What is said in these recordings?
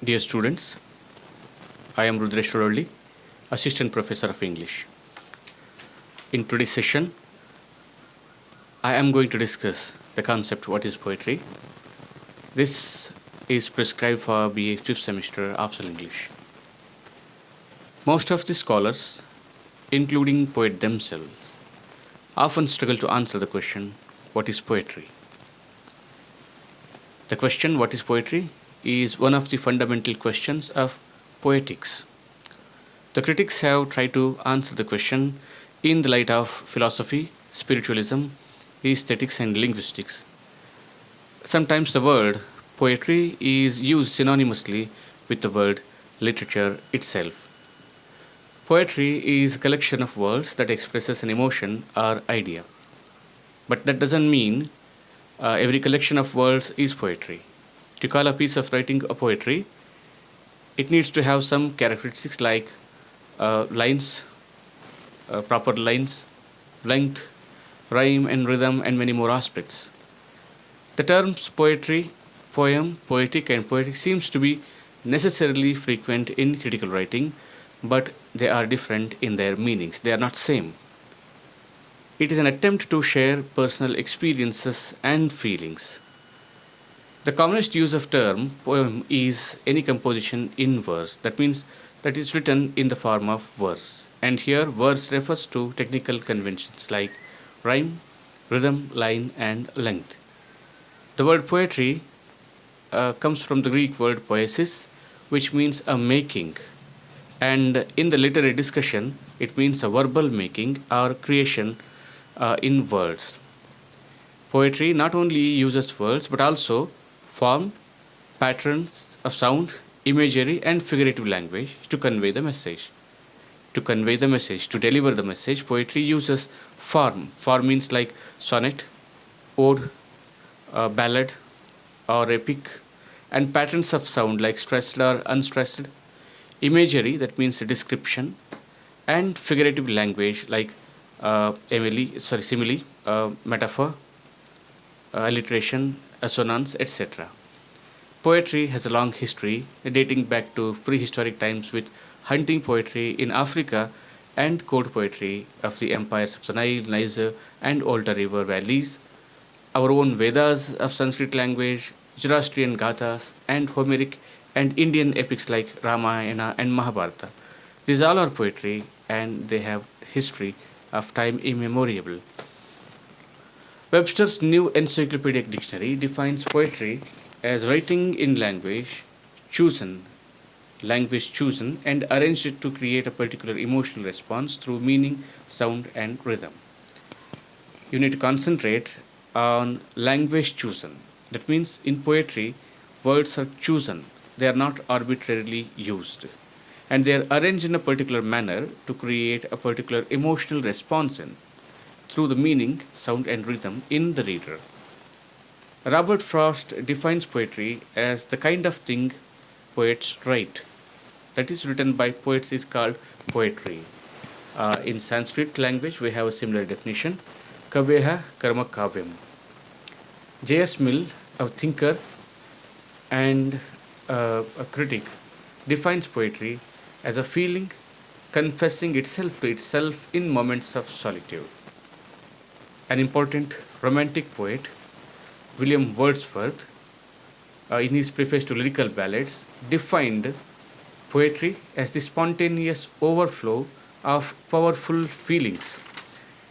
Dear students, I am Rudresh Rodolli, Assistant Professor of English. In today's session, I am going to discuss the concept what is poetry. This is prescribed for BA 5th semester Optional English. Most of the scholars, including poets themselves, often struggle to answer the question, what is poetry? The question, what is poetry, is one of the fundamental questions of poetics. The critics have tried to answer the question in the light of philosophy, spiritualism, aesthetics, and linguistics. Sometimes the word poetry is used synonymously with the word literature itself. Poetry is a collection of words that expresses an emotion or idea. But that doesn't mean every collection of words is poetry. To call a piece of writing a poetry, it needs to have some characteristics like lines, proper lines, length, rhyme and rhythm, and many more aspects. The terms poetry, poem, poetic, and poetic seems to be necessarily frequent in critical writing, but they are different in their meanings. They are not same. It is an attempt to share personal experiences and feelings. The commonest use of term poem is any composition in verse. That means that is written in the form of verse. And here verse refers to technical conventions like rhyme, rhythm, line, and length. The word poetry comes from the Greek word poiesis, which means a making. And in the literary discussion, it means a verbal making or creation in words. Poetry not only uses words but also form, patterns of sound, imagery, and figurative language to convey the message. To convey the message, to deliver the message, poetry uses form. Form means like sonnet, ode, ballad, or epic, and patterns of sound like stressed or unstressed. Imagery, that means a description, and figurative language like simile, metaphor, alliteration, assonance, etc. Poetry has a long history dating back to prehistoric times with hunting poetry in Africa and court poetry of the empires of the Nile, Niger, and older river valleys, our own Vedas of Sanskrit language, Zoroastrian Gathas, and Homeric and Indian epics like Ramayana and Mahabharata. These all are poetry and they have history of time immemorial. Webster's New Encyclopedic Dictionary defines poetry as writing in language chosen and arranged to create a particular emotional response through meaning, sound, and rhythm. You need to concentrate on language chosen. That means in poetry, words are chosen, they are not arbitrarily used. And they are arranged in a particular manner to create a particular emotional response through the meaning, sound, and rhythm in the reader. Robert Frost defines poetry as the kind of thing poets write. That is written by poets is called poetry. In Sanskrit language, we have a similar definition. Kaveha karma kavyam. J.S. Mill, a thinker and a critic, defines poetry as a feeling confessing itself to itself in moments of solitude. An important romantic poet, William Wordsworth, in his preface to Lyrical Ballads, defined poetry as the spontaneous overflow of powerful feelings.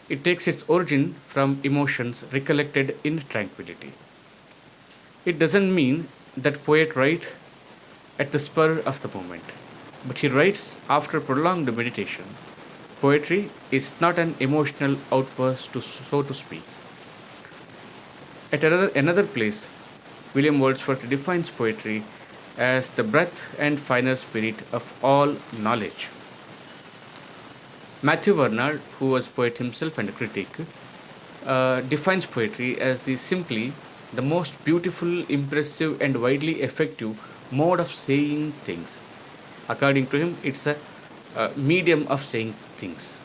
It takes its origin from emotions recollected in tranquility. It doesn't mean that poet write at the spur of the moment, but he writes after prolonged meditation. Poetry is not an emotional outburst, so to speak. At another place, William Wordsworth defines poetry as the breath and finer spirit of all knowledge. Matthew Bernard, who was a poet himself and a critic, defines poetry as simply the most beautiful, impressive, and widely effective mode of saying things. According to him, it's a medium of saying things.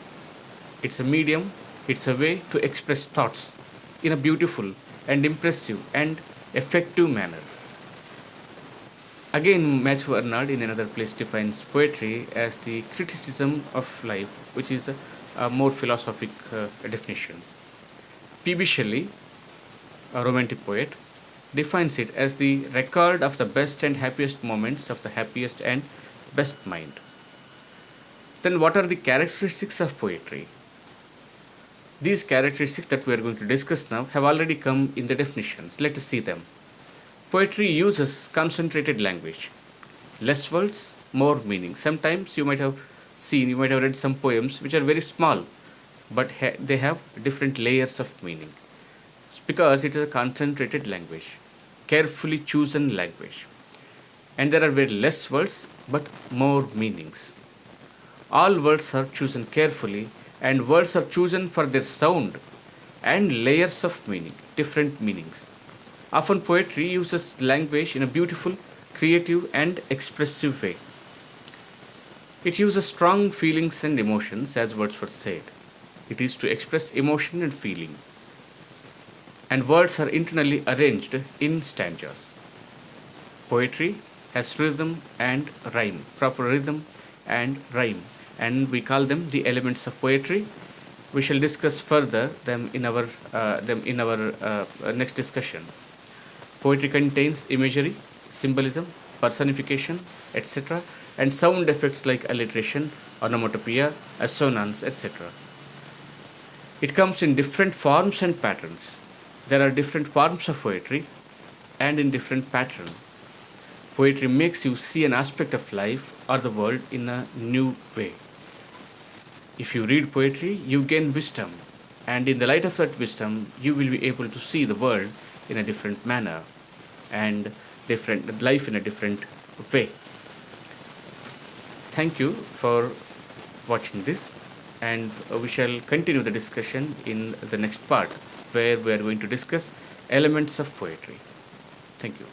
It's a medium, it's a way to express thoughts in a beautiful and impressive and effective manner. Again, Matthew Arnold in another place defines poetry as the criticism of life, which is a more philosophic definition. P.B. Shelley, a romantic poet, defines it as the record of the best and happiest moments of the happiest and best mind. Then, what are the characteristics of poetry? These characteristics that we are going to discuss now have already come in the definitions. Let us see them. Poetry uses concentrated language. Less words, more meaning. Sometimes you might have read some poems which are very small, but they have different layers of meaning. It's because it is a concentrated language, carefully chosen language. And there are very less words, but more meanings. All words are chosen carefully, and words are chosen for their sound and layers of meaning, different meanings. Often poetry uses language in a beautiful, creative, and expressive way. It uses strong feelings and emotions, as Wordsworth said. It is to express emotion and feeling. And words are internally arranged in stanzas. Poetry has rhythm and rhyme, proper rhythm and rhyme, and we call them the elements of poetry. We shall discuss further them in our next discussion. Poetry contains imagery, symbolism, personification, etc., and sound effects like alliteration, onomatopoeia, assonance, etc. It comes in different forms and patterns. There are different forms of poetry and in different pattern. Poetry makes you see an aspect of life or the world in a new way. If you read poetry, you gain wisdom, and in the light of that wisdom, you will be able to see the world in a different manner and different life in a different way. Thank you for watching this, and we shall continue the discussion in the next part, where we are going to discuss elements of poetry. Thank you.